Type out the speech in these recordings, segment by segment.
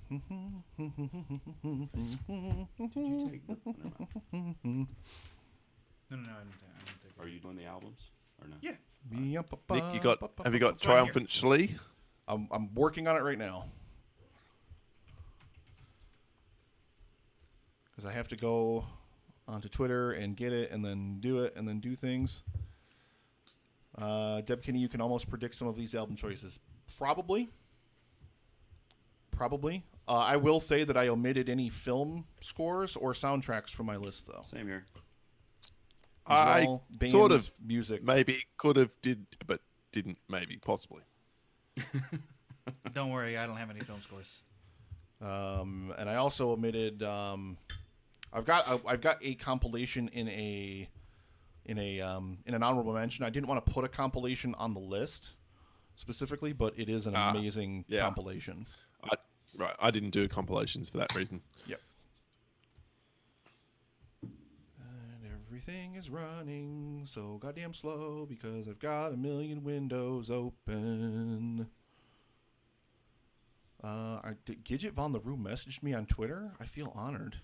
Did you take the, no. No, I didn't take it. Are you doing the albums or no? Yeah. Nick, have you got Triumphant Shlee? I'm working on it right now. Because I have to go onto Twitter and get it and then do it and then do things. Deb Kinney, you can almost predict some of these album choices. Probably. I will say that I omitted any film scores or soundtracks from my list, though. Same here. I bands, sort of music. maybe could have did, but didn't. Maybe possibly. Don't worry, I don't have any film scores. And I also omitted. I've got a compilation in an honorable mention. I didn't want to put a compilation on the list specifically, but it is an amazing compilation. I didn't do compilations for that reason. Yep. And everything is running so goddamn slow because I've got a million windows open. Gidget Von the Roo messaged me on Twitter. I feel honored.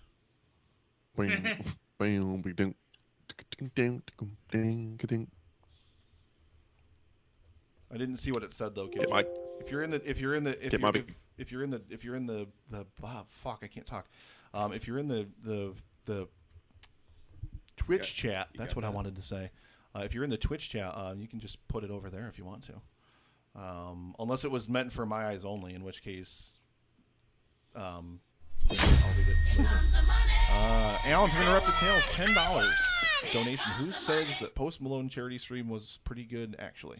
I didn't see what it said though. Gidget. If you're in the fuck, I can't talk. If you're in the Twitch chat, that's what I wanted to say. If you're in the Twitch chat, you can just put it over there if you want to. Unless it was meant for my eyes only, in which case, I'll leave it later. Alan from Interrupted Tales, $10 donation. Who says that Post Malone charity stream was pretty good? Actually,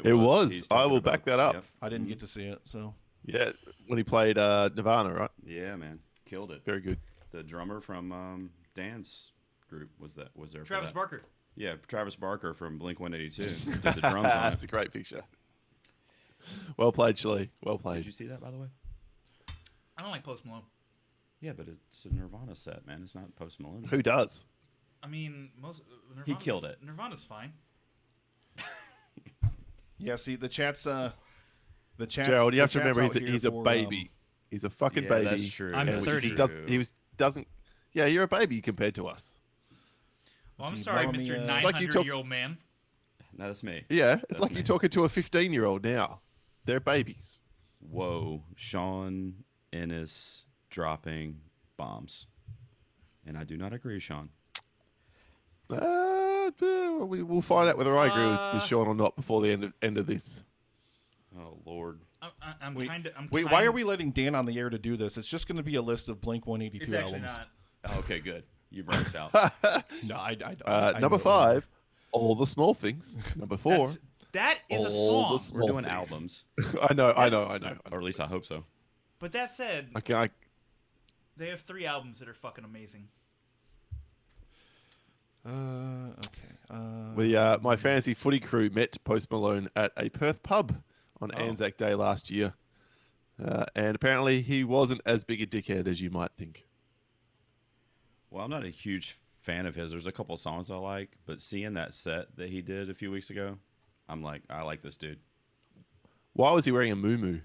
it was. I will back that up. Yep. I didn't get to see it, so yeah, when he played Nirvana, right? Yeah, man, killed it. Very good. The drummer from Dan's group was there. Travis for that. Barker. Yeah, Travis Barker from Blink-182 did the drums on it. That's a great picture. Well played, Shlee. Well played. Did you see that, by the way? I don't like Post Malone. Yeah, but it's a Nirvana set, man. It's not Post Malone. Who does? I mean, He killed it. Nirvana's fine. yeah. See, the chat's Gerald, you have to remember he's a baby. He's a fucking baby. That's true. I'm That's 30. true. Doesn't. Yeah, you're a baby compared to us. Well, I'm See, sorry, Mommy, Mr. it's like you 900-year-old man. No, that's me. Yeah, it's That's like me. you're talking to a 15-year-old now. They're babies. Whoa, Sean Ennis dropping bombs, and I do not agree, Sean. We'll find out whether I agree with Sean or not before the end of this. Oh Lord. I'm kind of. Wait, why are we letting Dan on the air to do this? It's just going to be a list of Blink-182 It's actually albums. not. Oh, okay, good. You branched out. No, I Number know. 5, All the Small Things. Number 4, That is a All the song. Small We're doing Things. albums, I know. or at least I hope so. But that said, Okay, they have 3 albums that are fucking amazing. Okay. my fantasy footy crew met Post Malone at a Perth pub on Anzac Day last year. And apparently he wasn't as big a dickhead as you might think. Well, I'm not a huge fan of his. There's a couple of songs I like, but seeing that set that he did a few weeks ago, I'm like, I like this dude. Why was he wearing a muumuu?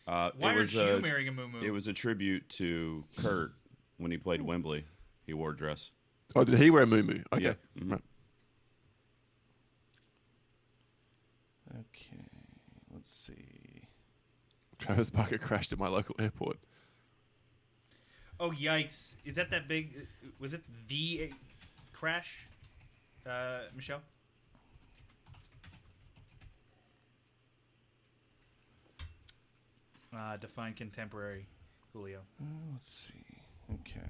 Why it was aren't you marrying a muumuu? It was a tribute to Kurt when he played Wembley. He wore a dress. Oh, did he wear a muumuu? Okay. Yeah. Mhm. Right. Okay. Let's see. Travis Barker crashed at my local airport. Oh, yikes. Is that big? Was it the crash, Michelle? Define contemporary, Julio. Let's see. Okay.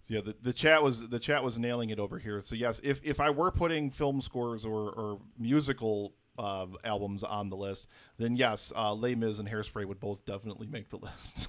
So yeah, the chat was nailing it over here. So yes, if I were putting film scores or musical albums on the list, then yes, Les Mis and Hairspray would both definitely make the list.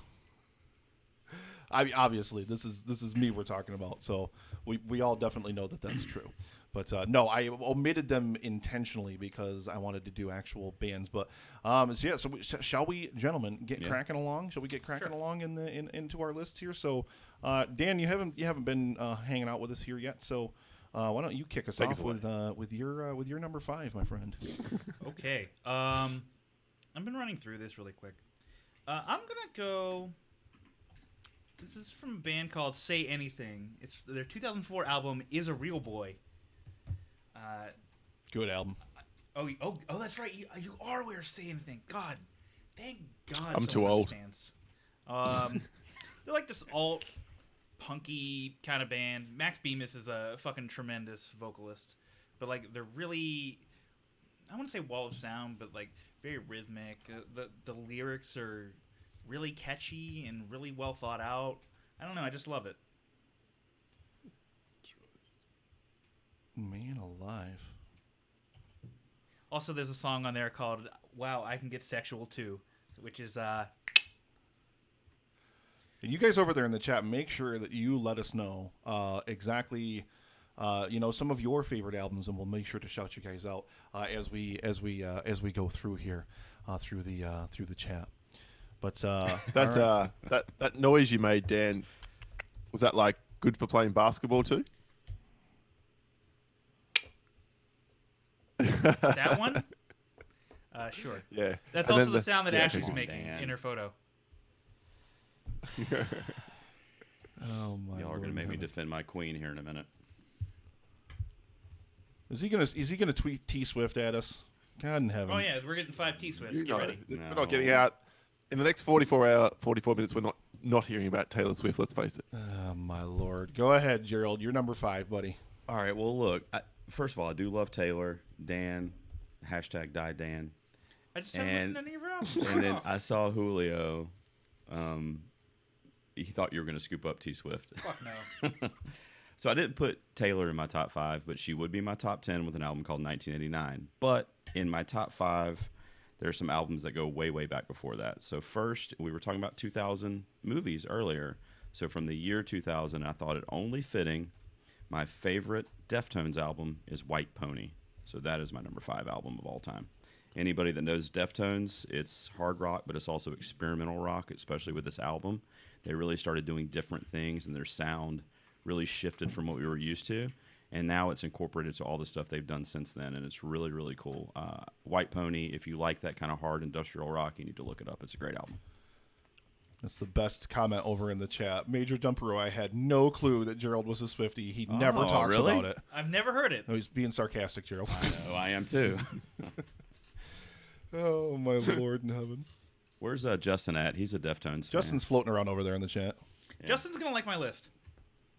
Obviously, this is me we're talking about, so we all definitely know that that's true. But no, I omitted them intentionally because I wanted to do actual bands. But so yeah, so shall we, gentlemen, get cracking along? Shall we get cracking along into our lists here? So Dan, you haven't been hanging out with us here yet, so why don't you kick us off with your number 5, my friend? Okay. I've been running through this really quick. I'm gonna go. This is from a band called Say Anything. It's their 2004 album Is a Real Boy. Good album. Oh, that's right. You are aware of Say Anything. God, thank God. I'm too someone old. understands. They're like this alt punky kind of band. Max Bemis is a fucking tremendous vocalist, but like they're really, I wouldn't say wall of sound, but like very rhythmic. The lyrics are really catchy and really well thought out. I don't know. I just love it. Man alive. Also, there's a song on there called "Wow, I Can Get Sexual Too," which is And you guys over there in the chat, make sure that you let us know exactly, some of your favorite albums, and we'll make sure to shout you guys out as we go through here through the chat. But that noise you made, Dan, was that like good for playing basketball too? that one. Sure. Yeah. That's And also then the sound that Ashley's come on, making Dan. in her photo. oh my! Y'all are gonna make me defend my queen here in a minute. Is he gonna tweet T Swift at us? God in heaven! Oh yeah, we're getting 5 T-Swifts. You Get know, ready. we're not getting out in the next 44 minutes. We're not hearing about Taylor Swift. Let's face it. Oh my lord! Go ahead, Gerald. You're number 5, buddy. All right. Well, look. First of all, I do love Taylor. Dan. Hashtag die Dan. I just haven't listened to any of her albums. And then I saw Julio. He thought you were going to scoop up T Swift. Fuck no. So I didn't put Taylor in my top 5, but she would be my top 10 with an album called 1989. But in my top 5, there are some albums that go way, way back before that. So first, we were talking about 2000 movies earlier. So from the year 2000, I thought it only fitting. My favorite Deftones album is White Pony. So that is my number 5 album of all time. Anybody that knows Deftones, it's hard rock, but it's also experimental rock, especially with this album. They really started doing different things, and their sound really shifted from what we were used to. And now it's incorporated to all the stuff they've done since then, and it's really, really cool. White Pony, if you like that kind of hard industrial rock, you need to look it up. It's a great album. That's the best comment over in the chat. Major Dumperoy, I had no clue that Gerald was a Swiftie. He never talks really? about it. I've never heard it. No, he's being sarcastic, Gerald. Oh, I am too. Oh, my Lord in heaven. Where's Justin at? He's a Deftones fan. Justin's floating around over there in the chat. Yeah. Justin's gonna like my list.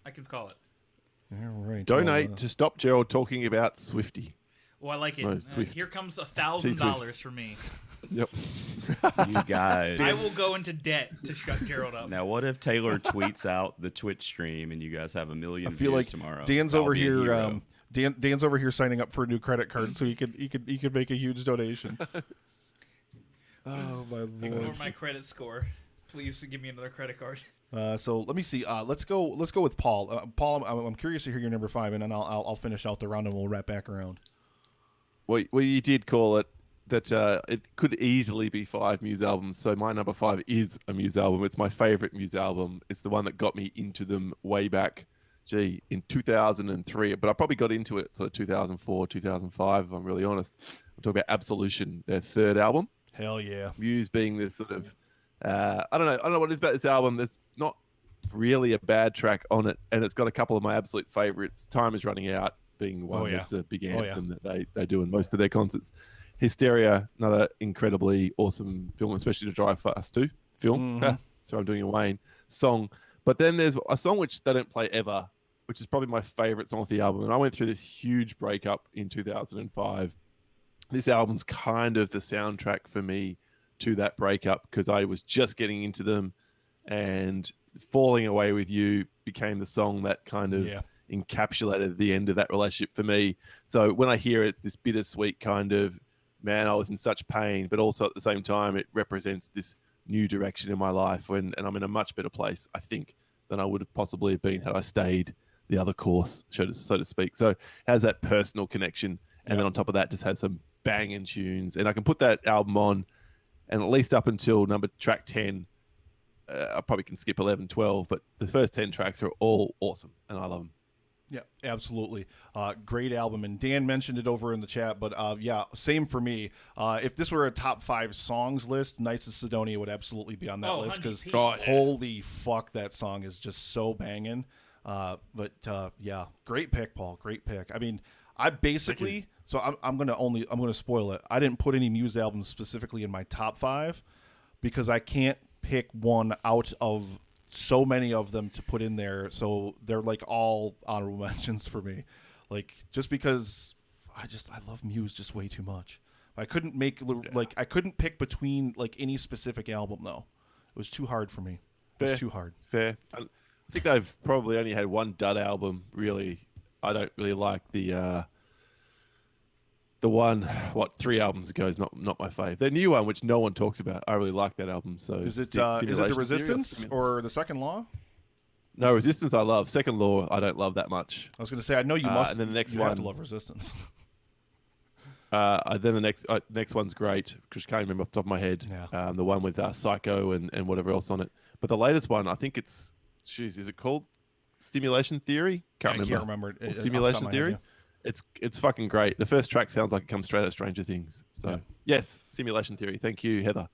I can call it. All right. Donate to stop Gerald talking about Swifty. Oh, I like it. Oh, Swift. Here comes $1,000 for me. Yep. You guys. I will go into debt to shut Gerald up. Now, what if Taylor tweets out the Twitch stream and you guys have 1 million I feel views like tomorrow? Dan's I'll over be a here. hero. Dan's over here signing up for a new credit card so he could make a huge donation. Oh my Ignore Lord. my credit score. Please give me another credit card. So let me see. Let's go with Paul. Paul, I'm curious to hear your number 5, and then I'll finish out the round and we'll wrap back around. Well, you did call it that it could easily be 5 Muse albums. So my number 5 is a Muse album. It's my favorite Muse album. It's the one that got me into them way back, in 2003. But I probably got into it sort of 2004, 2005, if I'm really honest. I'm talking about Absolution, their 3rd album. Hell yeah. Muse being this sort of, I don't know what it is about this album. There's not really a bad track on it, and it's got a couple of my absolute favorites. Time Is Running Out being one that's a big anthem that they do in most of their concerts. Hysteria, another incredibly awesome film, especially to drive fast to film. Mhm. So I'm doing a Wayne song. But then there's a song which they don't play ever, which is probably my favorite song off the album. And I went through this huge breakup in 2005. This album's kind of the soundtrack for me to that breakup because I was just getting into them, and Falling Away With You became the song that kind of encapsulated the end of that relationship for me. So when I hear it, it's this bittersweet kind of, man, I was in such pain, but also at the same time, it represents this new direction in my life and I'm in a much better place, I think, than I would have possibly been had I stayed the other course, so to speak. So it has that personal connection. And then on top of that, just has some banging tunes. And I can put that album on, and at least up until track 10, I probably can skip 11, 12, but the first 10 tracks are all awesome, and I love them. Yeah, absolutely. Great album. And Dan mentioned it over in the chat, but yeah, same for me. If this were a top 5 songs list, Knights of Sidonia would absolutely be on that Oh, list because 100%. holy fuck, that song is just so banging. But yeah, great pick, Paul. Great pick. I mean, I basically, so I'm gonna spoil it. I didn't put any Muse albums specifically in my top 5 because I can't pick one out of so many of them to put in there, so they're like all honorable mentions for me, like just because I love Muse just way too much. I couldn't I couldn't pick between like any specific album though. It was too hard for me. It was too hard. Fair. I think they've probably only had one dud album. Really, I don't really like the one 3 albums ago is not my fave. The new one, which no one talks about, I really like that album. So Is it the Simulation Resistance Theory or the Second Law? No, Resistance I love. Second Law I don't love that much. I was going to say I know you must. And then the next you one have to love Resistance. Then the next one's great because I can't remember off the top of my head. Yeah. The one with Psycho and whatever else on it. But the latest one, I think it's is it called Stimulation Theory? I can't remember. Or Simulation Theory. It's fucking great. The first track sounds like it comes straight out of Stranger Things. So Yeah. Yes, Simulation Theory. Thank you, Heather.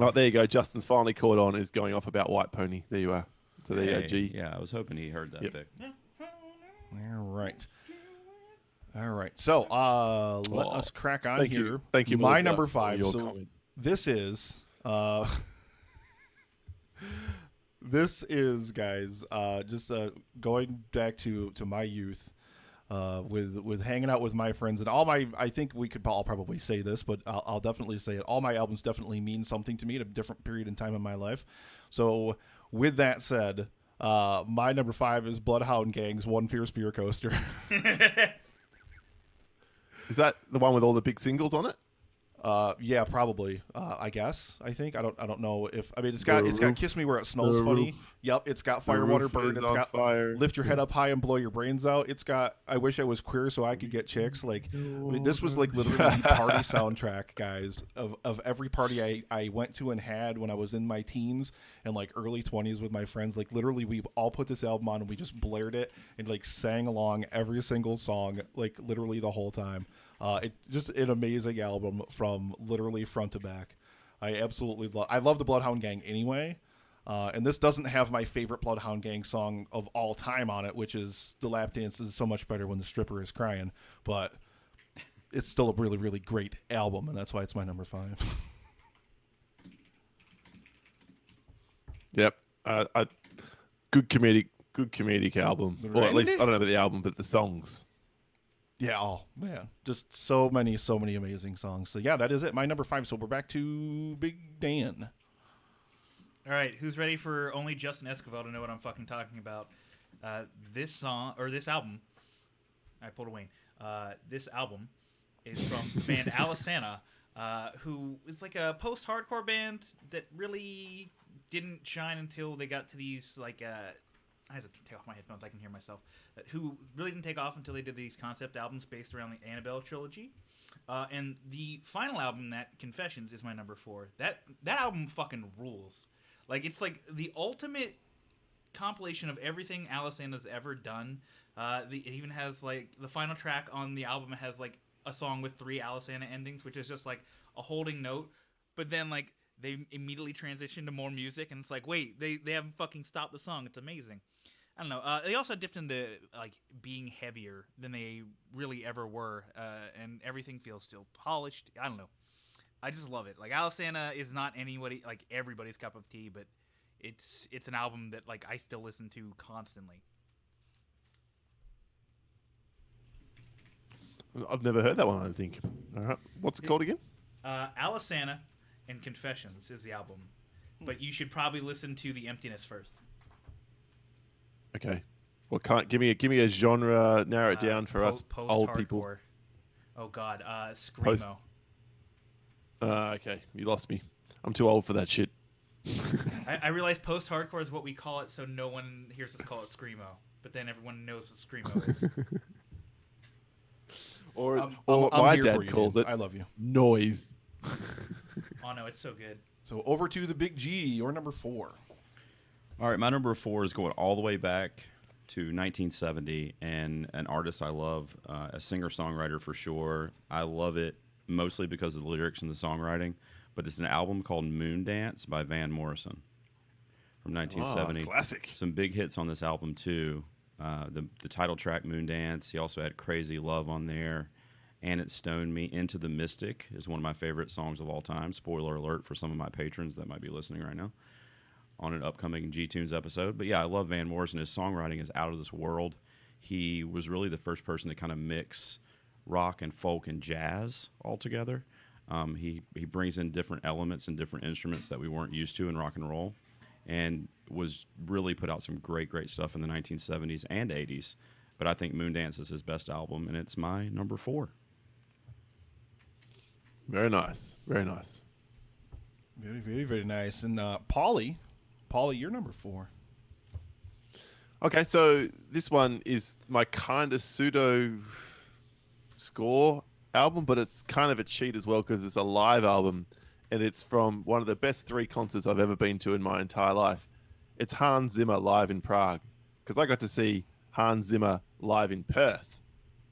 Oh, there you go. Justin's finally caught on. Is going off about White Pony. There you are. So there you go, G. Yeah, I was hoping he heard that pick. All right. So let us crack on Thank here. you. Thank you, My Melissa, number for 5. your So comment. this is this is, guys, just going back to my youth, with hanging out with my friends and all my. I think I'll probably say this, but I'll definitely say it. All my albums definitely mean something to me at a different period in time in my life. So with that said, my number 5 is Bloodhound Gang's One Fierce Beer Coaster. Is that the one with all the big singles on it? Yeah, probably. I guess. I think. I don't know if. I mean, it's got Kiss Me Where It Smells Funny. Yep. It's got Firewater Bird. It's got fire. Lift Your Head Up High and Blow Your Brains Out. It's got I Wish I Was Queer So I Could Get Chicks. Like, I mean, this was like literally the party soundtrack, guys, of every party I went to and had when I was in my teens and like early 20s with my friends. Like, literally, we all put this album on and we just blared it and like sang along every single song, like literally the whole time. It just an amazing album from literally front to back. I absolutely love the Bloodhound Gang anyway. And this doesn't have my favorite Bloodhound Gang song of all time on it, which is The Lap Dance Is So Much Better When the Stripper Is Crying. But it's still a really, really great album, and that's why it's my number 5. Yep. Good comedic album. Or at least, I don't know about the album, but the songs. Yeah, oh man, just so many amazing songs. So yeah, that is it. My number 5. So we're back to Big Dan. All right, who's ready for only Justin Esquivel to know what I'm fucking talking about? This album, I pulled a Wayne. This album is from the band Alisana, who is like a post-hardcore band that really didn't shine until they got to these like. I have to take off my headphones. I can hear myself. Who really didn't take off until they did these concept albums based around the Annabelle trilogy. And the final album, that Confessions, is my number 4. That album fucking rules. Like, it's like the ultimate compilation of everything Alisana's ever done. It even has like the final track on the album has like a song with 3 Alisana endings, which is just like a holding note. But then like they immediately transition to more music, and it's like, wait, they haven't fucking stopped the song. It's amazing. I don't know. They also dipped into like being heavier than they really ever were, and everything feels still polished. I don't know. I just love it. Like, Alisana is not everybody's cup of tea, but it's an album that like I still listen to constantly. I've never heard that one, I don't think. All right. What's it called again? Alisana and Confessions is the album, but you should probably listen to The Emptiness first. Okay. Well, give me a genre. Narrow it down for us old people. Oh God, screamo. Okay, you lost me. I'm too old for that shit. I realize post-hardcore is what we call it, so no one hears us call it screamo. But then everyone knows what screamo is. or I'm my here dad for you, calls man. it I love you. noise. Oh no, it's so good. So over to the Big G, your number 4. All right, my number 4 is going all the way back to 1970, and an artist I love, a singer-songwriter for sure. I love it mostly because of the lyrics and the songwriting, but it's an album called Moon Dance by Van Morrison from 1970. Classic. Some big hits on this album, too. The title track, Moon Dance. He also had Crazy Love on there. And It Stoned Me. Into the Mystic is one of my favorite songs of all time. Spoiler alert for some of my patrons that might be listening right now on an upcoming G-Tunes episode. But yeah, I love Van Morrison. His songwriting is out of this world. He was really the first person to kind of mix rock and folk and jazz all together. He brings in different elements and different instruments that we weren't used to in rock and roll, and was really put out some great stuff in the 1970s and 80s. But I think Moondance is his best album, and it's my number 4. Very nice. Very nice. Very, very, very nice. And Paulie, you're number 4. Okay, so this one is my kind of pseudo score album, but it's kind of a cheat as well because it's a live album, and it's from one of the best 3 concerts I've ever been to in my entire life. It's Hans Zimmer live in Prague, because I got to see Hans Zimmer live in Perth,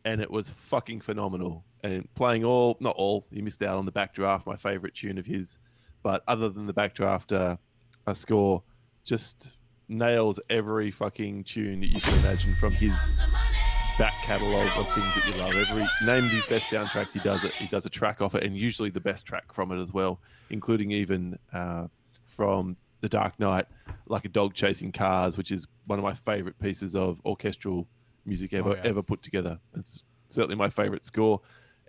and it was fucking phenomenal. And playing not all, he missed out on the Backdraft, my favorite tune of his, but other than the Backdraft, a score just nails every fucking tune that you can imagine from his back catalogue of things that you love. Name these best soundtracks, he does a track off it, and usually the best track from it as well, including even from The Dark Knight, Like a Dog Chasing Cars, which is one of my favorite pieces of orchestral music ever put together. It's certainly my favorite score.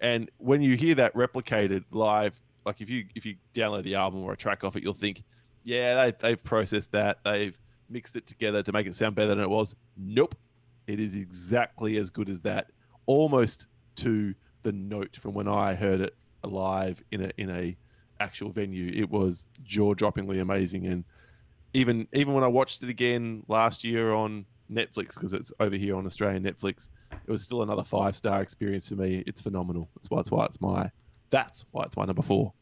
And when you hear that replicated live, like if you download the album or a track off it, you'll think, yeah, they've processed that, they've mixed it together to make it sound better than it was. Nope. It is exactly as good as that, almost to the note from when I heard it live in a actual venue. It was jaw-droppingly amazing. And even when I watched it again last year on Netflix, because it's over here on Australian Netflix, it was still another 5-star experience for me. It's phenomenal. That's why it's my number 4.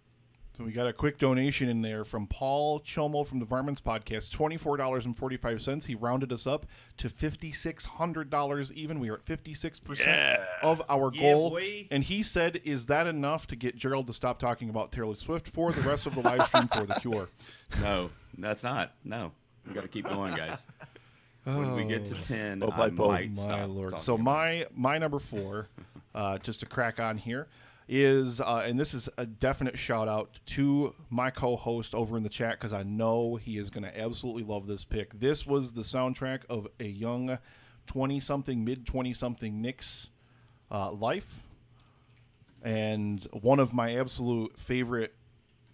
So we got a quick donation in there from Paul Chomo from the Varmints Podcast, $24.45. He rounded us up to $5,600 even. We are at 56% of our goal. Boy. And he said, is that enough to get Gerald to stop talking about Taylor Swift for the rest of the live stream for The Cure? No, that's not. No. We got to keep going, guys. When we get to 10, Well I played, Paul. might My stop Lord. talking So about my number 4, just to crack on here, is, and this is a definite shout out to my co-host over in the chat, because I know he is going to absolutely love this pick. This was the soundtrack of a young 20-something, mid-20-something Nick's life, and one of my absolute favorite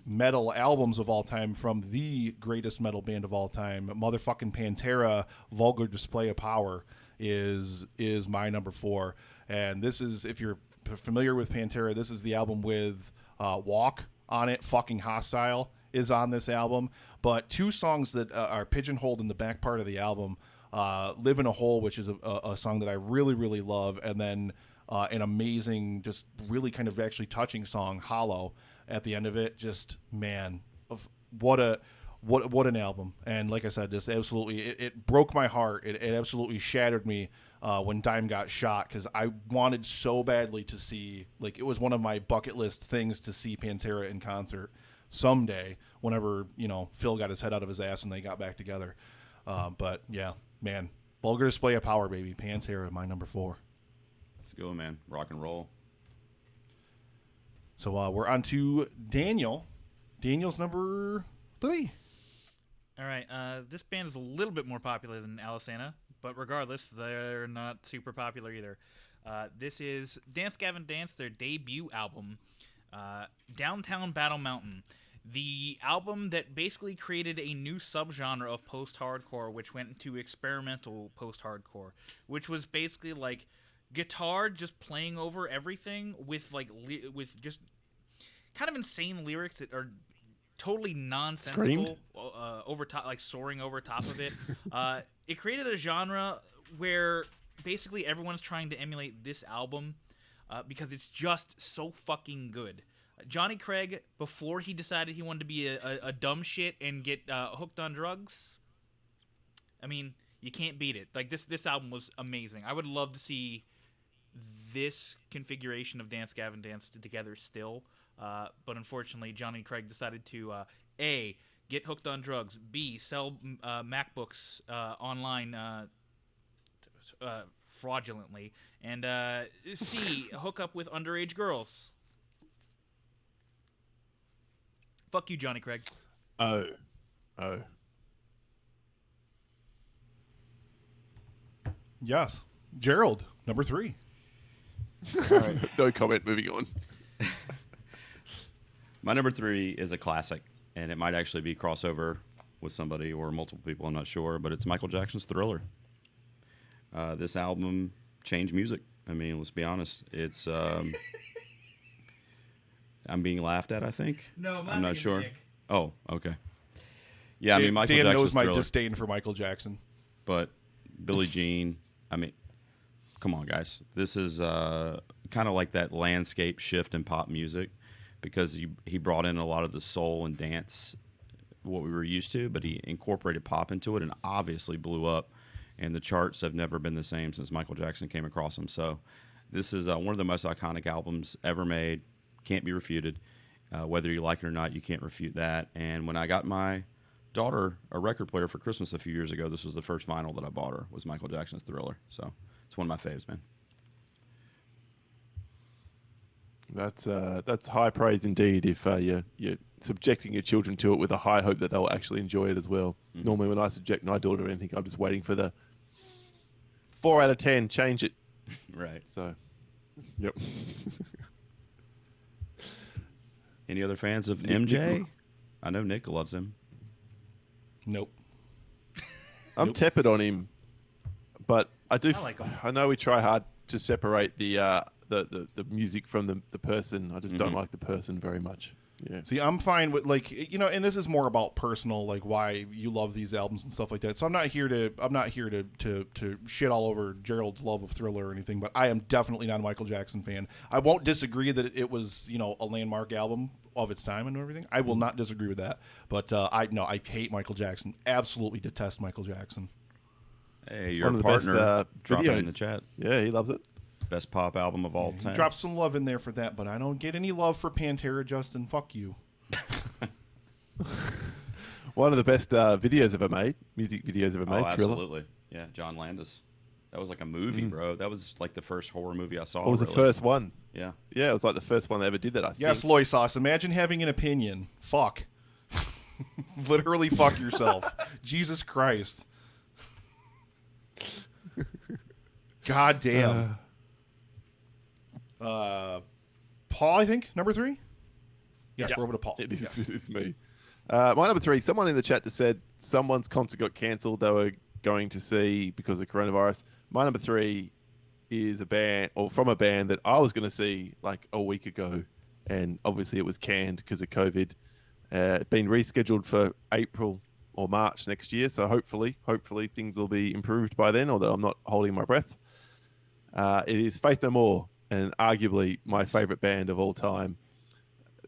metal albums of all time from the greatest metal band of all time, motherfucking Pantera. Vulgar Display of Power is my number 4. And this is, if you're familiar with Pantera, this is the album with Walk on it. Fucking Hostile is on this album. But 2 songs that are pigeonholed in the back part of the album, Live in a Hole, which is a song that I really, really love, and then an amazing, just really kind of actually touching song, Hollow, at the end of it. Just, man, what an album. And like I said, just absolutely, it broke my heart. It absolutely shattered me when Dime got shot, because I wanted so badly to see, like, it was one of my bucket list things to see Pantera in concert someday, whenever, Phil got his head out of his ass and they got back together. But yeah, man, Vulgar Display of Power, baby. Pantera, my number 4. Let's go, man. Rock and roll. So we're on to Daniel. Daniel's number 3. All right, this band is a little bit more popular than Alisana, but regardless, they're not super popular either. This is Dance Gavin Dance, their debut album, Downtown Battle Mountain. The album that basically created a new subgenre of post-hardcore, which went into experimental post-hardcore, which was basically like guitar just playing over everything with with just kind of insane lyrics that are totally nonsensical, over top, like soaring over top of it. It created a genre where basically everyone's trying to emulate this album because it's just so fucking good. Johnny Craig, before he decided he wanted to be a dumb shit and get hooked on drugs, I mean, you can't beat it. Like this album was amazing. I would love to see this configuration of Dance Gavin Dance together still, but unfortunately, Johnny Craig decided to A, get hooked on drugs, B, sell MacBooks online fraudulently, and C, hook up with underage girls. Fuck you, Johnny Craig. Oh. Yes. Gerald, number 3. All right. No comment. Moving on. My number 3 is a classic, and it might actually be crossover with somebody or multiple people. I'm not sure, but it's Michael Jackson's Thriller. This album changed music. I mean, let's be honest. It's I'm being laughed at, I think. No, I'm not sure. Nick. Oh, okay. Yeah, I mean, Michael Dan Jackson's knows my Thriller, disdain for Michael Jackson. but Billie Jean. I mean, come on, guys. This is kind of like that landscape shift in pop music, because he brought in a lot of the soul and dance, what we were used to, but he incorporated pop into it and obviously blew up. And the charts have never been the same since Michael Jackson came across them. So this is one of the most iconic albums ever made. Can't be refuted. Whether you like it or not, you can't refute that. And when I got my daughter a record player for Christmas a few years ago, this was the first vinyl that I bought her, was Michael Jackson's Thriller. So it's one of my faves, man. That's high praise indeed. If you're subjecting your children to it with a high hope that they'll actually enjoy it as well. Mm-hmm. Normally, when I subject my daughter to anything, I'm just waiting for the 4 out of 10. Change it. Right. So, yep. Any other fans of MJ? I know Nick loves him. Nope. I'm tepid on him, but I do. I like him. I know we try hard to separate the music from the person. I just don't Mm-hmm. like the person very much. Yeah. See, I'm fine with, like, you know, and this is more about personal, like, why you love these albums and stuff like that. So I'm not here to shit all over Gerald's love of Thriller or anything, but I am definitely not a Michael Jackson fan. I won't disagree that it was, you know, a landmark album of its time and everything. I will not disagree with that. But I hate Michael Jackson. Absolutely detest Michael Jackson. Hey, your One of the partner, best, drop it in videos. the chat. Yeah, he loves it. Best pop album of all He time. dropped some love in there for that, but I don't get any love for Pantera, Justin. Fuck you. One of the best videos ever made, music videos ever made. Oh, Thriller. absolutely. Yeah, John Landis. That was like a movie, bro. That was like the first horror movie I saw. What was the really. first one? Yeah. Yeah, it was like the first one they ever did that, I think. Yes, Loy Sauce. Imagine having an opinion. Fuck. Literally fuck yourself. Jesus Christ. God damn. Paul, I think, number 3? Yes, Yeah. we're over to Paul. It is, Yes. it is me. My number 3, someone in the chat just said someone's concert got cancelled they were going to see because of coronavirus. My number 3 is a band, or from a band that I was going to see like a week ago, and obviously it was canned because of COVID. It's been rescheduled for April or March next year, so hopefully things will be improved by then, although I'm not holding my breath. It is Faith No More, and arguably my favorite band of all time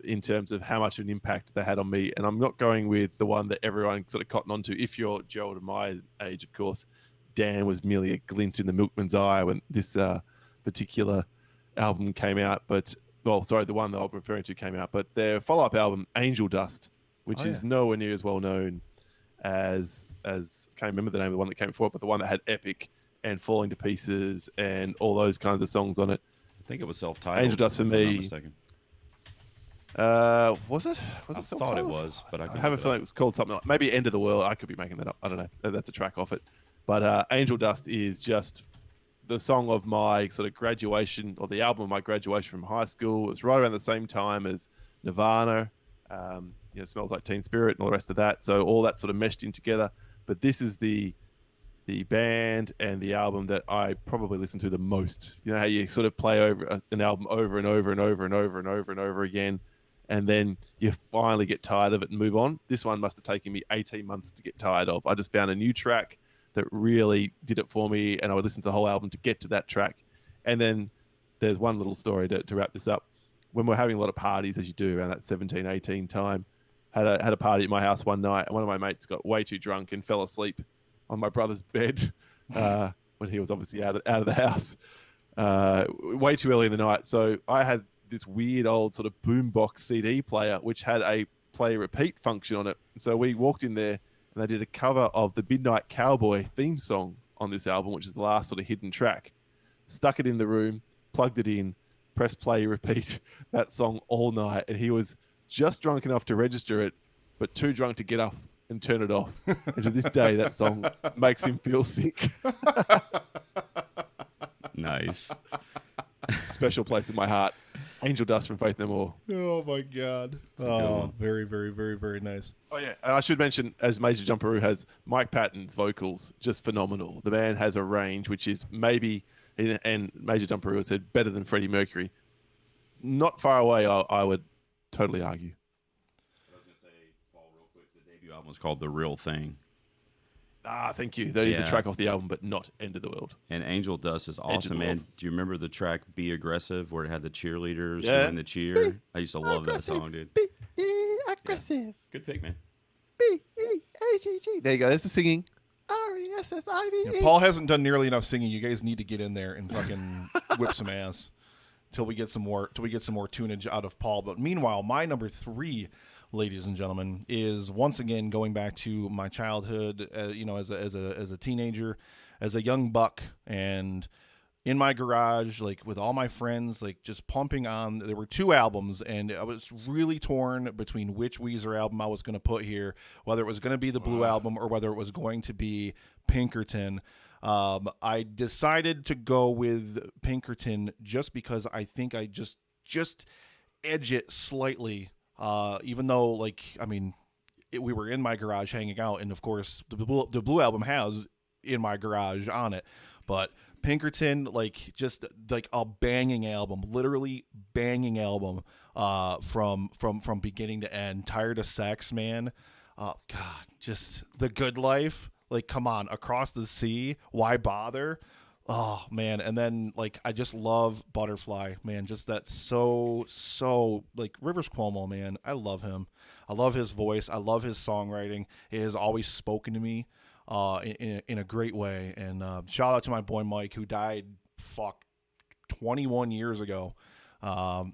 in terms of how much of an impact they had on me. And I'm not going with the one that everyone sort of cottoned onto. If you're Gerald of my age, of course, Dan was merely a glint in the milkman's eye when this particular album came out. But, well, sorry, the one that I'm referring to came out. But their follow-up album, Angel Dust, which is nowhere near as well known as can't remember the name of the one that came before it, but the one that had Epic and Falling to Pieces and all those kinds of songs on it. I think it was self-titled. Angel Dust for if I'm not me. mistaken. Was it? I it thought it was, but I have a feeling it was called something like maybe End of the World. I could be making that up. I don't know. That's a track off it. But Angel Dust is just the song of my sort of graduation, or the album of my graduation from high school. It was right around the same time as Nirvana, Smells Like Teen Spirit and all the rest of that. So all that sort of meshed in together. But this is the band and the album that I probably listen to the most. You know how you sort of play over an album over and over and over and over and over and over again, and then you finally get tired of it and move on. This one must have taken me 18 months to get tired of. I just found a new track that really did it for me, and I would listen to the whole album to get to that track. And then there's one little story to wrap this up. When we're having a lot of parties, as you do around that 17, 18 time, had a party at my house one night, and one of my mates got way too drunk and fell asleep on my brother's bed when he was obviously out of the house way too early in the night. So I had this weird old sort of boombox CD player which had a play repeat function on it. So we walked in there and they did a cover of the Midnight Cowboy theme song on this album, which is the last sort of hidden track. Stuck it in the room, plugged it in, press play, repeat that song all night. And he was just drunk enough to register it, but too drunk to get up and turn it off. And to this day, that song makes him feel sick. Nice. Special place in my heart. Angel Dust from Faith No More. Oh my God! Oh, very, very, very, very nice. Oh yeah, and I should mention, as Major Jumperoo has Mike Patton's vocals, just phenomenal. The man has a range which is maybe, and Major Jumperoo said, better than Freddie Mercury. Not far away, I would totally argue. I was going to say, Paul, real quick, the debut album was called The Real Thing. Ah, thank you. That is a track off the album, but not End of the World. And Angel Dust is awesome, man. Do you remember the track Be Aggressive where it had the cheerleaders doing the cheer? I used to love that song, dude. Be aggressive. Yeah. Good pick, man. B-E-A-G-G. There you go. There's the singing. R-E-S-S-I-V-E. Yeah, Paul hasn't done nearly enough singing. You guys need to get in there and fucking whip some ass till we get some more tunage out of Paul. But meanwhile, my number 3, ladies and gentlemen, is once again going back to my childhood. As a teenager, as a young buck, and in my garage, like with all my friends, like just pumping on. There were 2 albums, and I was really torn between which Weezer album I was going to put here, whether it was going to be the Blue Album or whether it was going to be Pinkerton. I decided to go with Pinkerton just because I think I just edge it slightly. Even though, we were in my garage hanging out, and of course the Blue Album has In My Garage on it, but Pinkerton, just a banging album, literally banging album, from beginning to end. Tired of Sex, man. God, just The Good Life. Come on, Across the Sea. Why Bother? Oh man, and then I just love Butterfly, man. Just that so Rivers Cuomo, man. I love him. I love his voice. I love his songwriting. It has always spoken to me in a great way. And shout out to my boy Mike, who died 21 years ago.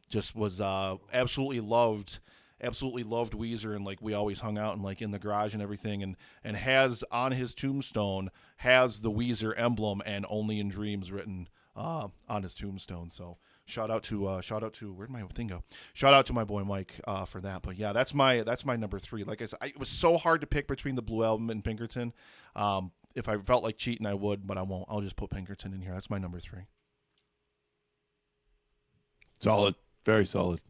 Just was absolutely loved Weezer, and we always hung out and in the garage and everything, and has on his tombstone has the Weezer emblem and Only in Dreams written on his tombstone. So shout out to where'd my thing go? Shout out to my boy Mike for that. But yeah, that's my number 3. Like I said, it was so hard to pick between the Blue Album and Pinkerton. If I felt like cheating, I would, but I won't. I'll just put Pinkerton in here. That's my number 3. Solid, very solid.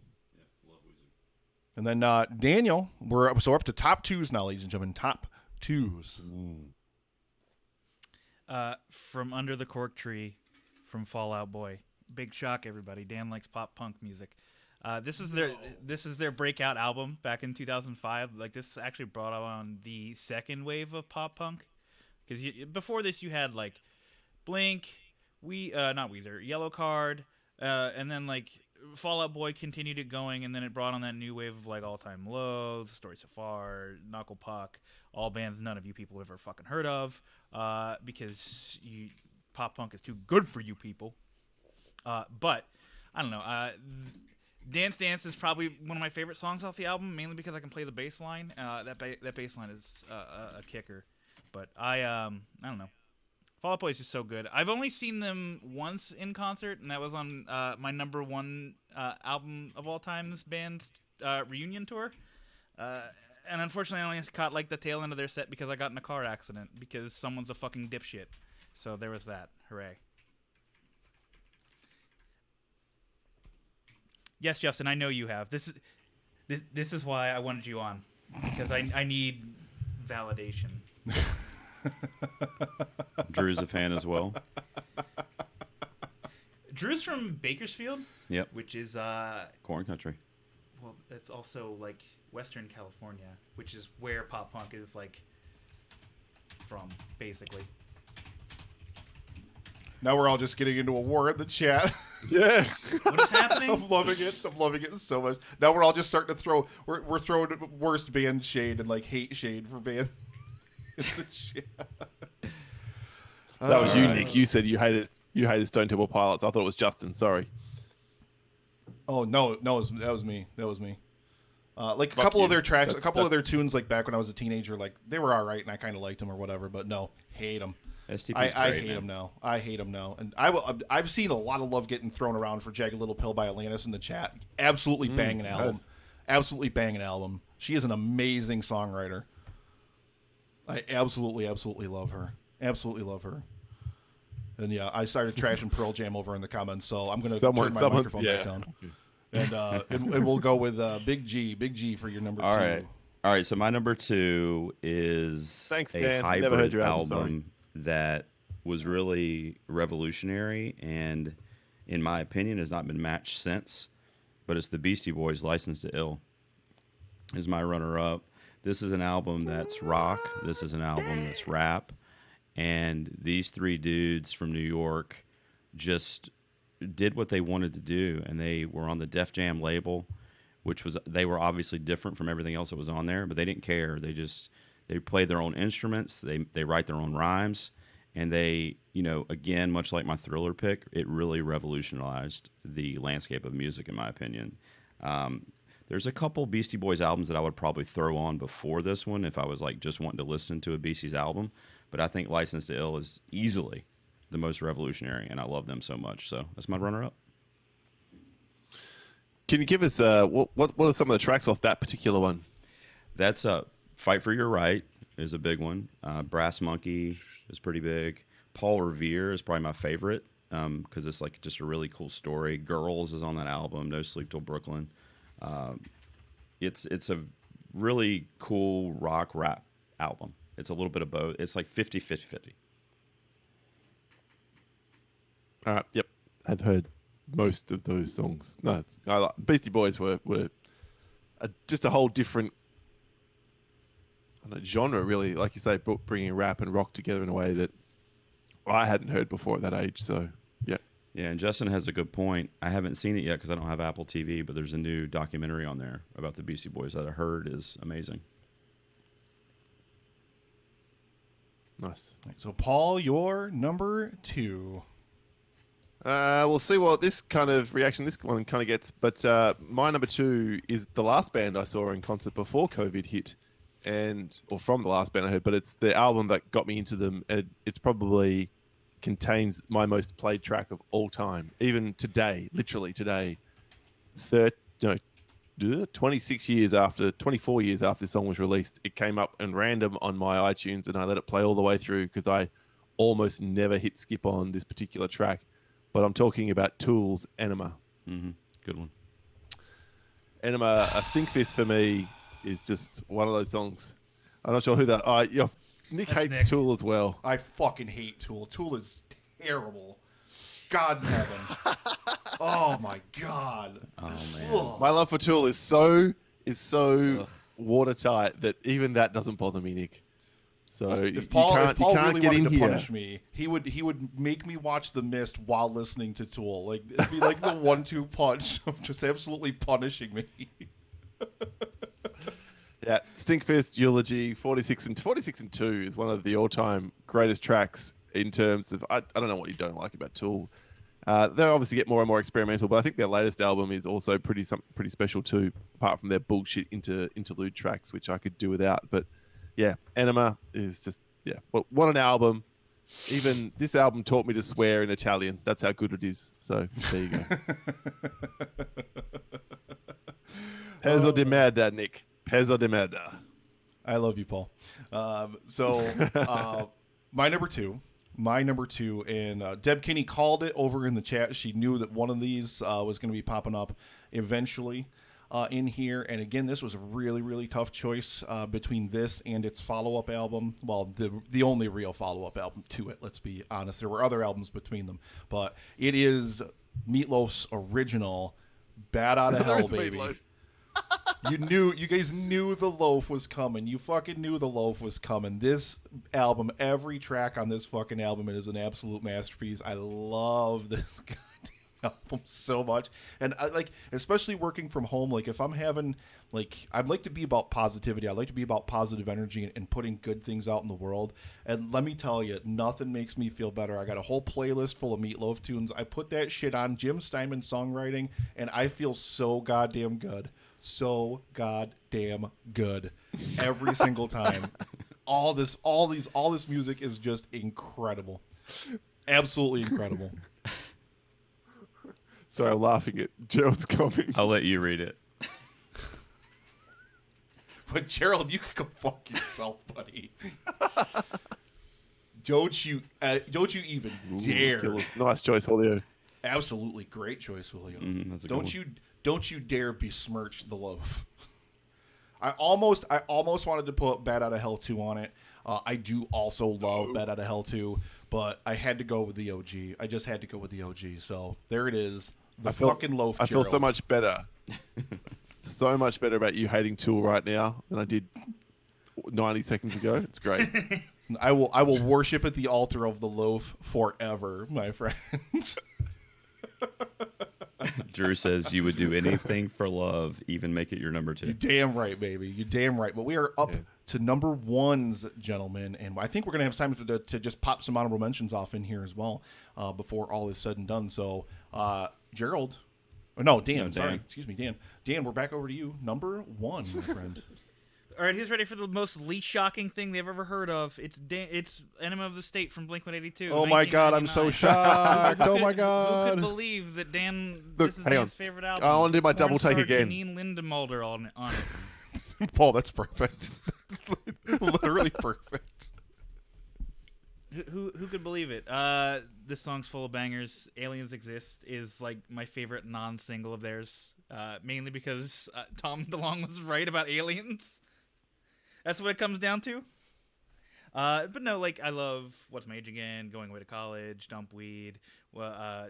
And then Daniel, we're up to top 2s now, ladies and gentlemen. Top 2s. From Under the Cork Tree, from Fall Out Boy. Big shock, everybody. Dan likes pop punk music. This is their breakout album back in 2005. This actually brought on the second wave of pop punk, because before this you had Blink, not Weezer, Yellow Card, and then Fall Out Boy continued it going, and then it brought on that new wave of All Time Low, Story So Far, Knuckle Puck, all bands none of you people have ever fucking heard of, because pop punk is too good for you people. But I don't know. Dance Dance is probably one of my favorite songs off the album, mainly because I can play the bass line. That bass line is a kicker. But I don't know. Fall Out Boy is just so good. I've only seen them once in concert, and that was on my number 1 album of all time, this band's reunion tour. And unfortunately, I only caught the tail end of their set because I got in a car accident because someone's a fucking dipshit. So there was that. Hooray. Yes, Justin, I know you have. This is why I wanted you on, because I need validation. Drew's a fan as well. Drew's from Bakersfield. Yep. Which is Corn Country. Well, it's also Western California, which is where pop punk is from, basically. Now we're all just getting into a war in the chat. Yeah. What is happening? I'm loving it so much. Now we're all just starting to throw. We're throwing worst band shade and hate shade for band in the chat. That was you, Alright. Nick. You said you hated Stone Temple Pilots. I thought it was Justin. Sorry. Oh no, that was me. Like a Fuck couple you. of their tracks, a That's- couple of their tunes, like back when I was a teenager, like they were all right, and I kind of liked them or whatever. But no, hate them. STP's I great, hate man. them now. I hate them now, and I've seen a lot of love getting thrown around for "Jagged Little Pill" by Atlantis in the chat. Absolutely banging album. nice. Absolutely banging album. She is an amazing songwriter. I absolutely love her. Absolutely love her. And yeah, I started trashing Pearl Jam over in the comments, so I'm gonna turn my microphone back down. And we'll go with Big G for your number All two. right. So my number 2 is Thanks, a Dan. Never hybrid heard your album, album that was really revolutionary and, in my opinion, has not been matched since. But it's the Beastie Boys' "License to Ill" is my runner-up. This is an album that's rock. This is an album that's rap. And these three dudes from New York just did what they wanted to do, and they were on the Def Jam label, which was, they were obviously different from everything else that was on there, but they didn't care. They play their own instruments, they write their own rhymes, and they, again, much like my Thriller pick, it really revolutionized the landscape of music, in my opinion. There's a couple Beastie Boys albums that I would probably throw on before this one if I was like just wanting to listen to a Beastie's album, but I think "License to Ill" is easily the most revolutionary, and I love them so much. So that's my runner-up. Can you give us what are some of the tracks off that particular one? That's "Fight for Your Right" is a big one. "Brass Monkey" is pretty big. "Paul Revere" is probably my favorite because it's like just a really cool story. "Girls" is on that album. "No Sleep Till Brooklyn." It's a really cool rock rap album. It's a little bit of both. It's like 50-50-50. All right. Yep. I've heard most of those songs. No, Beastie Boys were just a whole different genre, really. Like you say, bringing rap and rock together in a way that I hadn't heard before at that age. So, yeah. Yeah, and Justin has a good point. I haven't seen it yet because I don't have Apple TV, but there's a new documentary on there about the Beastie Boys that I heard is amazing. Nice. So Paul, your number 2. We'll see what this kind of reaction this one kind of gets. But my number 2 is the last band I saw in concert before COVID hit, or from the last band I heard. But it's the album that got me into them. And it's probably contains my most played track of all time, even today, literally today. 24 years after this song was released, it came up and random on my iTunes, and I let it play all the way through because I almost never hit skip on this particular track. But I'm talking about Tool's Enema. Mm-hmm. Good one. Enema, a Stinkfist for me is just one of those songs. I'm not sure who that. Nick That's hates Nick. Tool as well. I fucking hate Tool. Tool is terrible. God's heaven. Oh my god. Oh man. Ugh. My love for Tool is so Ugh. watertight that even that doesn't bother me, Nick. So If Paul you can't really get in wanted to here. punish me, he would make me watch The Mist while listening to Tool. Like it'd be like the 1-2 punch of just absolutely punishing me. Yeah, Stinkfist, Eulogy, 46 and 2 is one of the all-time greatest tracks in terms of, I don't know what you don't like about Tool. They obviously get more and more experimental, but I think their latest album is also pretty special too, apart from their bullshit interlude tracks, which I could do without. But yeah, Enema is just, yeah, what an album. Even this album taught me to swear in Italian. That's how good it is. So there you go. Pezzo di merda, Nick. Pezzo di merda. I love you, Paul. My number two, and Deb Kinney called it over in the chat. She knew that one of these was going to be popping up eventually in here. And again, this was a really, really tough choice between this and its follow-up album. Well, the only real follow-up album to it, let's be honest. There were other albums between them. But it is Meatloaf's original Bad Out of Hell, baby. Meatloaf. You guys knew the loaf was coming. You fucking knew the loaf was coming. This album, every track on this fucking album, it is an absolute masterpiece. I love this goddamn album so much. And I, like, especially working from home, like if I'm having, like, I'd like to be about positivity. I'd like to be about positive energy and putting good things out in the world. And let me tell you, nothing makes me feel better. I got a whole playlist full of Meatloaf tunes. I put that shit on, Jim Steinman songwriting, and I feel so goddamn good. So goddamn good every single time. All this music is just incredible. Absolutely incredible. Sorry, I'm laughing at Gerald's comments. I'll let you read it. But Gerald, you can go fuck yourself, buddy. Don't you even dare. Gillis. Nice choice, Julio. Absolutely great choice, Julio. That's a good one. Don't you dare besmirch the loaf. I almost wanted to put Bad Out of Hell 2 on it. I do also love Bad Out of Hell 2, but I had to go with the OG. I just had to go with the OG. So there it is. Fucking loaf. I feel Gerald. so much better. So much better about you hating Tool right now than I did 90 seconds ago. It's great. I will worship at the altar of the loaf forever, my friends. Drew says you would do anything for love, even make it your number 2. You damn right, baby. You damn right. But we are up to number ones, gentlemen, and I think we're gonna have time to just pop some honorable mentions off in here as well before all is said and done. So, Gerald, Dan. Sorry, excuse me, Dan. Dan, we're back over to you. Number 1, my friend. All right, who's ready for the most least shocking thing they've ever heard of? It's Enema of the State from Blink-182. Oh my God, I'm so shocked. Oh my Who God. could believe that Look, this is hang Dan's on. favorite album? I want to do my Porn double take star again. Janine Lindemulder on it. Paul, that's perfect. Literally perfect. Who could believe it? This song's full of bangers. Aliens Exist is like my favorite non-single of theirs, mainly because Tom DeLonge was right about aliens. That's what it comes down to. But no, like, I love What's My Age Again, Going Away to College, Dump Weed, All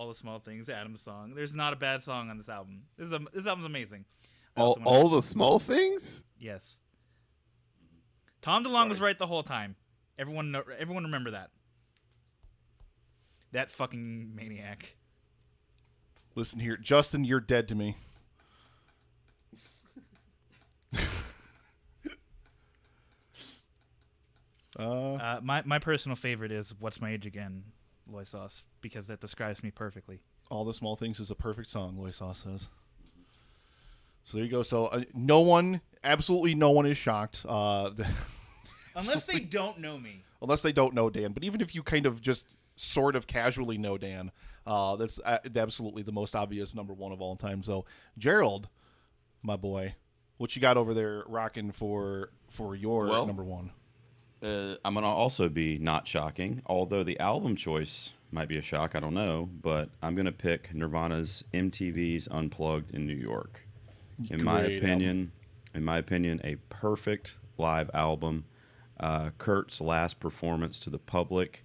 the Small Things, Adam's Song. There's not a bad song on this album. This album's amazing. All the small things? Yes. Tom DeLonge was right the whole time. Everyone remember that. That fucking maniac. Listen here, Justin, you're dead to me. My personal favorite is What's My Age Again, Loy Sauce, because that describes me perfectly. All the Small Things is a perfect song, Loy Sauce says. So there you go. So absolutely no one is shocked. Unless they don't know me. Unless they don't know Dan. But even if you kind of just sort of casually know Dan, that's absolutely the most obvious number 1 of all time. So Gerald, my boy, what you got over there rocking for your number 1? I'm going to also be not shocking, although the album choice might be a shock. I don't know. But I'm going to pick Nirvana's MTV's Unplugged in New York. In my opinion, a perfect live album. Kurt's last performance to the public,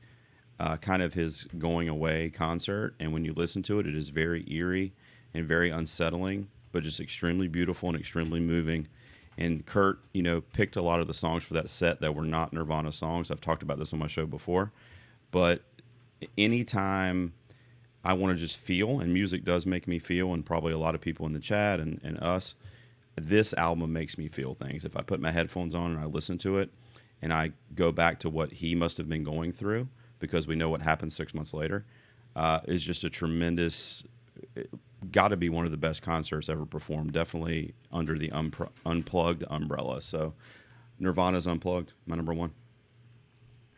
kind of his going away concert. And when you listen to it, it is very eerie and very unsettling, but just extremely beautiful and extremely moving. And Kurt, picked a lot of the songs for that set that were not Nirvana songs. I've talked about this on my show before. But anytime I want to just feel, and music does make me feel, and probably a lot of people in the chat and us, this album makes me feel things. If I put my headphones on and I listen to it, and I go back to what he must have been going through, because we know what happened 6 months later, is just a tremendous, got to be one of the best concerts ever performed, definitely under the Unplugged umbrella. So Nirvana's Unplugged, my number 1.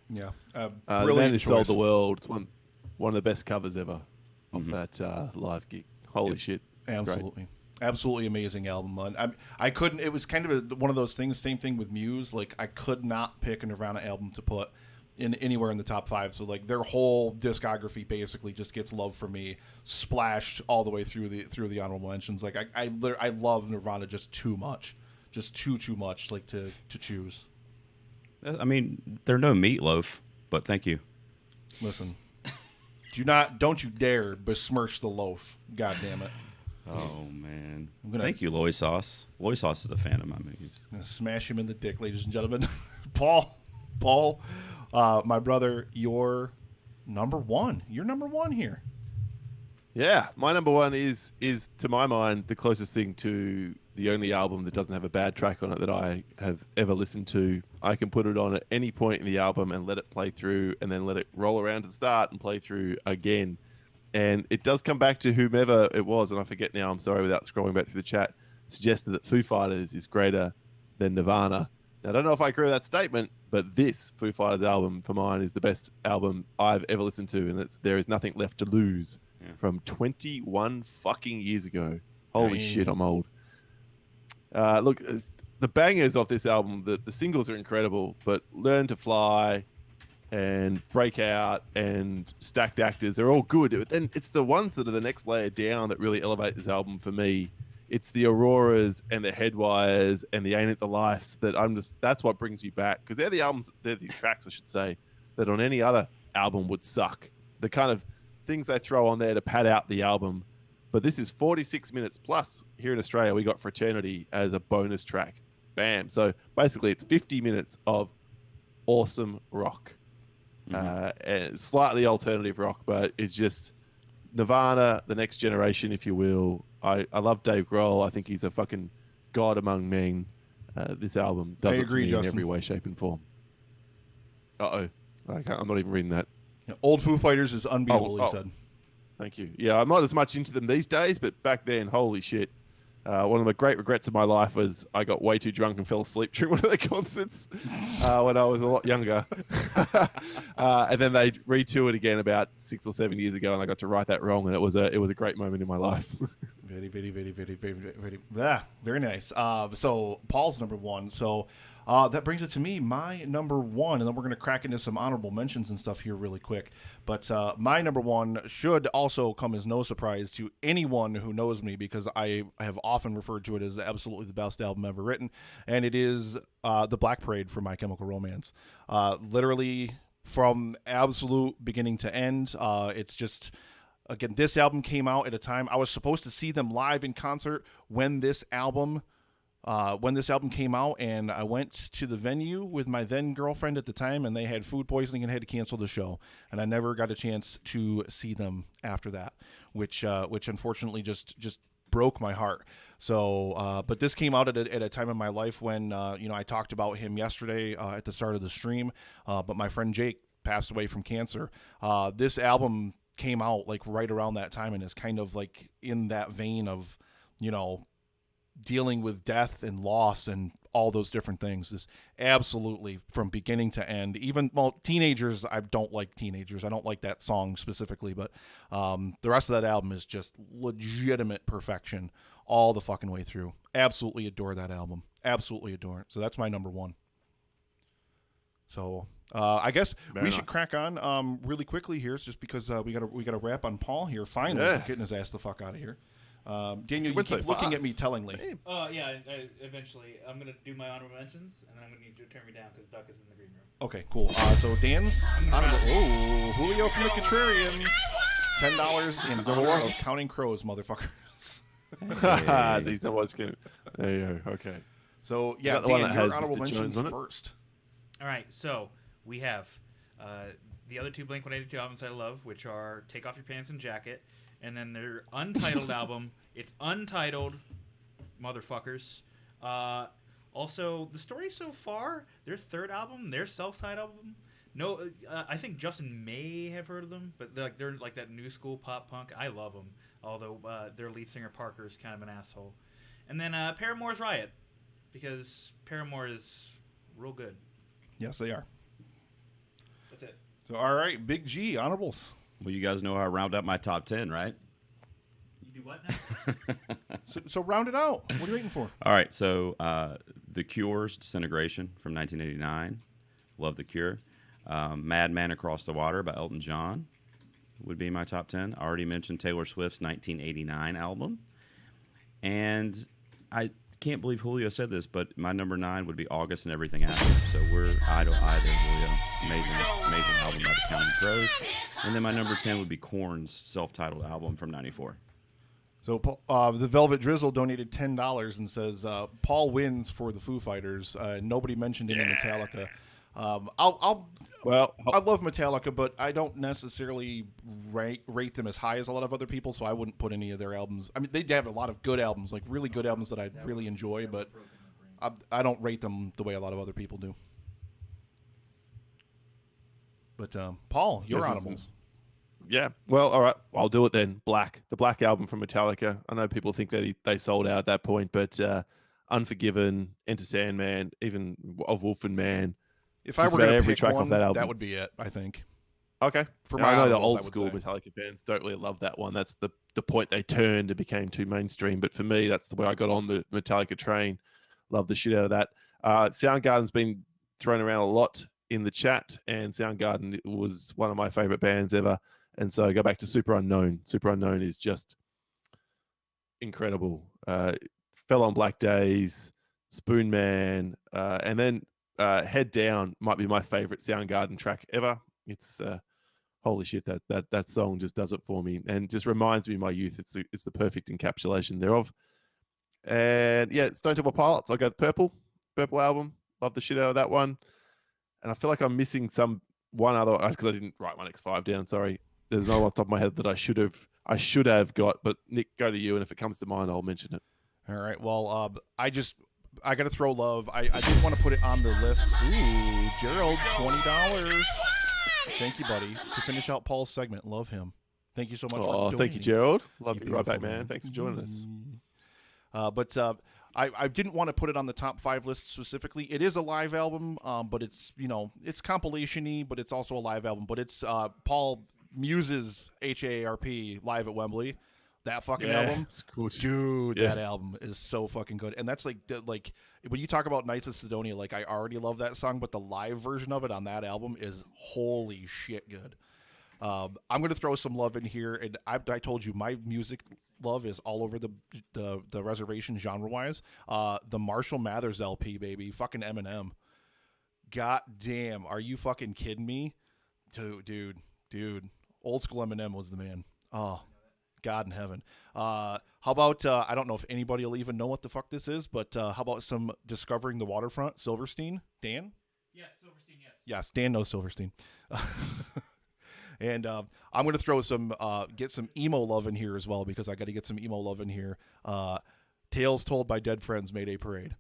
Yeah. The Man Who Sold the World. It's one of the best covers ever of that live gig. Holy shit. Absolutely. Absolutely amazing album. I couldn't, it was kind of one of those things, same thing with Muse. Like, I could not pick a Nirvana album to put in anywhere in the top 5. So, like, their whole discography basically just gets love for me, splashed all the way through the honorable mentions. Like, I love Nirvana just too much. Just too much, like, to choose. I mean, they're no Meatloaf, but thank you. Listen, don't you dare besmirch the loaf. God damn it. Oh, man. Thank you, Loy Sauce. Loy Sauce is a fan of my movies. I'm going to smash him in the dick, ladies and gentlemen. Paul, my brother, you're number 1. You're number 1 here. Yeah, my number one is to my mind the closest thing to the only album that doesn't have a bad track on it that I have ever listened to. I can put it on at any point in the album and let it play through, and then let it roll around to the start and play through again. And it does come back to whomever it was, and I forget now. I'm sorry, without scrolling back through the chat, suggested that Foo Fighters is greater than Nirvana. Now, I don't know if I agree with that statement, but this Foo Fighters album for mine is the best album I've ever listened to, and There Is Nothing Left to Lose from 21 fucking years ago. Holy shit, I'm old. Look, the bangers of this album, the singles are incredible, but Learn to Fly and Breakout and Stacked Actors are all good. And it's the ones that are the next layer down that really elevate this album for me. It's the Auroras and the Headwires and the Ain't It the Lifes that that's what brings me back. Because they're the tracks, I should say, that on any other album would suck. The kind of things they throw on there to pad out the album. But this is 46 minutes plus. Here in Australia, we got Fraternity as a bonus track. Bam. So basically, it's 50 minutes of awesome rock. And slightly alternative rock, but it's just Nirvana, the next generation, if you will. I love Dave Grohl. I think he's a fucking god among men. This album does it for me in every way, shape, and form. I'm not even reading that. Yeah, old Foo Fighters is unbeatable, he said. Thank you. Yeah, I'm not as much into them these days, but back then, holy shit. One of the great regrets of my life was I got way too drunk and fell asleep during one of their concerts when I was a lot younger. And then they retoured again about 6 or 7 years ago, and I got to right that wrong, and it was a great moment in my life. Very nice. So Paul's number one. So that brings it to me, my number one, and then we're going to crack into some honorable mentions and stuff here really quick. But my number one should also come as no surprise to anyone who knows me, because I have often referred to it as absolutely the best album ever written, and it is The Black Parade from My Chemical Romance. Literally from absolute beginning to end. It's just... Again, this album came out at a time I was supposed to see them live in concert when this album came out, and I went to the venue with my then girlfriend at the time, and they had food poisoning and had to cancel the show, and I never got a chance to see them after that, which unfortunately just broke my heart. So, but this came out at a time in my life when I talked about him yesterday at the start of the stream, but my friend Jake passed away from cancer. This album came out like right around that time and is kind of like in that vein of, dealing with death and loss and all those different things. This absolutely from beginning to end. Even, Teenagers, I don't like Teenagers. I don't like that song specifically, but the rest of that album is just legitimate perfection all the fucking way through. Absolutely adore that album. Absolutely adore it. So that's my number one. So I guess we should crack on really quickly here, just because we got to wrap on Paul here. Finally, getting his ass the fuck out of here. Daniel, you keep looking at me tellingly. Yeah, eventually. I'm going to do my honorable mentions, and then I'm going to need you to turn me down because Duck is in the green room. Okay, cool. So Dan's honorable... Oh, Julio from the Contrarians. $10 in honor of Counting Crows, motherfuckers. These no one's going to... There you go. Okay. So, yeah, Dan, the one that your has honorable Mr. mentions Jones on it? first. All right, so we have the other two Blink-182 albums I love, which are Take Off Your Pants and Jacket, and then their Untitled album. It's Untitled, motherfuckers. Also, The Story So Far, their third album, their self-titled album. No, I think Justin may have heard of them, but they're like that new school pop punk. I love them, although their lead singer Parker is kind of an asshole. And then Paramore's Riot, because Paramore is real good. Yes, they are. That's it. So, all right, Big G, honorables. Well, you guys know how I round up my top 10, right? You do what now? so round it out. What are you waiting for? All right, so The Cure's Disintegration from 1989. Love The Cure. Madman Across the Water by Elton John would be my top 10. I already mentioned Taylor Swift's 1989 album. And I can't believe Julio said this, but my number 9 would be August and Everything After. So we're eye to eye there, Julio. Amazing album by the Counting Crows. And then my number 10 would be Korn's self-titled album from 94. So the Velvet Drizzle donated $10 and says, Paul wins for the Foo Fighters. Nobody mentioned any Metallica. Well, I love Metallica, but I don't necessarily rate them as high as a lot of other people, so I wouldn't put any of their albums. I mean, they have a lot of good albums, like really good albums that I really enjoy, but I don't rate them the way a lot of other people do. But Paul, your animals. Yeah. Well, all right. I'll do it then. The Black album from Metallica. I know people think that they sold out at that point, but Unforgiven, Enter Sandman, even Of Wolf and Man. If I were going to pick track one, off that album, that would be it, I think. Okay. For now, my I know the animals, old school Metallica fans don't really love that one. That's the point they turned and became too mainstream. But for me, that's the way I got on the Metallica train. Love the shit out of that. Soundgarden's been thrown around a lot in the chat, and Soundgarden was one of my favorite bands ever. And so I go back to Super Unknown. Super Unknown is just incredible. Fell on Black Days, Spoon Man, and then Head Down might be my favorite Soundgarden track ever. It's holy shit, that song just does it for me and just reminds me of my youth. It's the perfect encapsulation thereof. And yeah, Stone Temple Pilots. I'll go with Purple album. Love the shit out of that one. And I feel like I'm missing one other because I didn't write my next 5 down. Sorry, there's no off the top of my head that I should have got. But Nick, go to you, and if it comes to mind, I'll mention it. All right. Well, I got to throw love. I just want to put it on the list. Ooh, Gerald, $20. Thank you, buddy. To finish out Paul's segment, love him. Thank you so much. Oh, thank you, Gerald. Love you right back, man. Thanks for joining us. But I didn't want to put it on the top 5 list specifically. It is a live album, but it's it's compilation-y, but it's also a live album. But it's Paul Muse's HAARP live at Wembley. That fucking album, cool. Dude, that album is so fucking good. And that's like when you talk about Knights of Sidonia, like I already love that song, but the live version of it on that album is holy shit good. I'm gonna throw some love in here, and I told you my music love is all over the reservation genre wise. The Marshall Mathers LP, baby, fucking Eminem. God damn, are you fucking kidding me? Dude, old school Eminem was the man. Oh. God in heaven. How about, I don't know if anybody will even know what the fuck this is, but how about some Discovering the Waterfront, Silverstein? Dan? Yes, Silverstein, yes. Yes, Dan knows Silverstein. And I'm going to throw get some emo love in here as well, because I got to get some emo love in here. Tales Told by Dead Friends, Mayday Parade.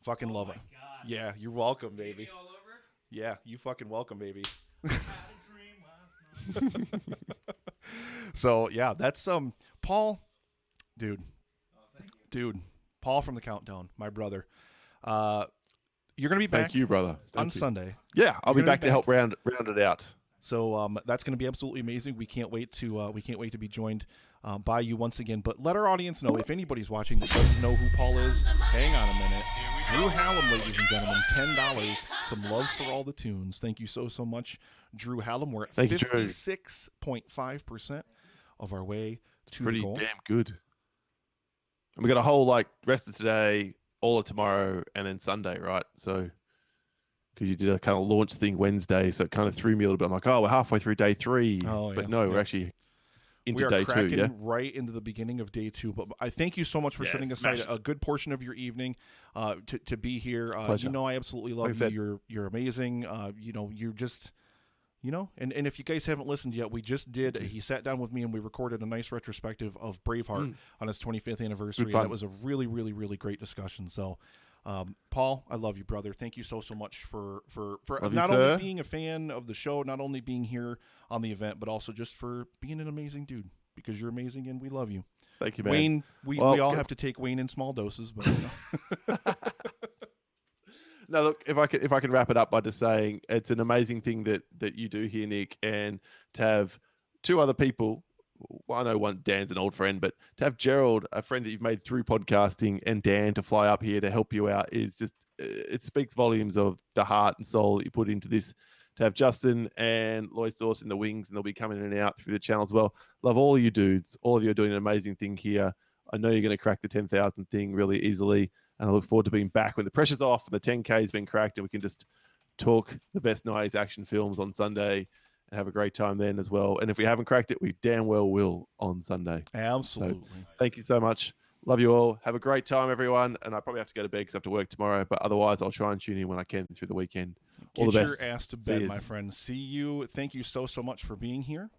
Fucking love it. God. Yeah, you're welcome, baby. All over? Yeah, you fucking welcome, baby. So yeah, that's Paul, dude, Paul from the Countdown, my brother. You're gonna be back. Thank you, brother. On Sunday. Yeah, I'll be back to help round it out. So that's gonna be absolutely amazing. We can't wait to be joined by you once again. But let our audience know, if anybody's watching that doesn't know who Paul is, hang on a minute. Drew Hallam, ladies and gentlemen, $10. Some love for all the tunes. Thank you so much, Drew Hallam. We're at 56.5% of our way to the goal. Pretty damn good. And we got a whole rest of today, all of tomorrow, and then Sunday, right? So because you did a kind of launch thing Wednesday, so it kind of threw me a little bit. I'm like, oh, we're halfway through day 3. Oh, but no, we're actually into we are day 2, yeah? right into the beginning of day 2. But I thank you so much for setting aside a good portion of your evening to be here. You know I absolutely love you. You're amazing. You're just... and if you guys haven't listened yet, we just did. He sat down with me and we recorded a nice retrospective of Braveheart on his 25th anniversary. And it was a really, really, really great discussion. So, Paul, I love you, brother. Thank you so much for not only being a fan of the show, not only being here on the event, but also just for being an amazing dude, because you're amazing and we love you. Thank you, man. Wayne, we all have to take Wayne in small doses, but No, look, if I can wrap it up by just saying it's an amazing thing that you do here, Nick, and to have 2 other people. Well, I know Dan's an old friend, but to have Gerald, a friend that you've made through podcasting, and Dan to fly up here to help you out is just, it speaks volumes of the heart and soul that you put into this. To have Justin and Loy Sauce in the wings, and they'll be coming in and out through the channel as well. Love all of you dudes. All of you are doing an amazing thing here. I know you're going to crack the 10,000 thing really easily. And I look forward to being back when the pressure's off and the 10K has been cracked and we can just talk the best 90s action films on Sunday and have a great time then as well. And if we haven't cracked it, we damn well will on Sunday. Absolutely. So, thank you so much. Love you all. Have a great time, everyone. And I probably have to go to bed because I have to work tomorrow. But otherwise, I'll try and tune in when I can through the weekend. All Get the your best. ass to See bed, yous. my friend. See you. Thank you so much for being here.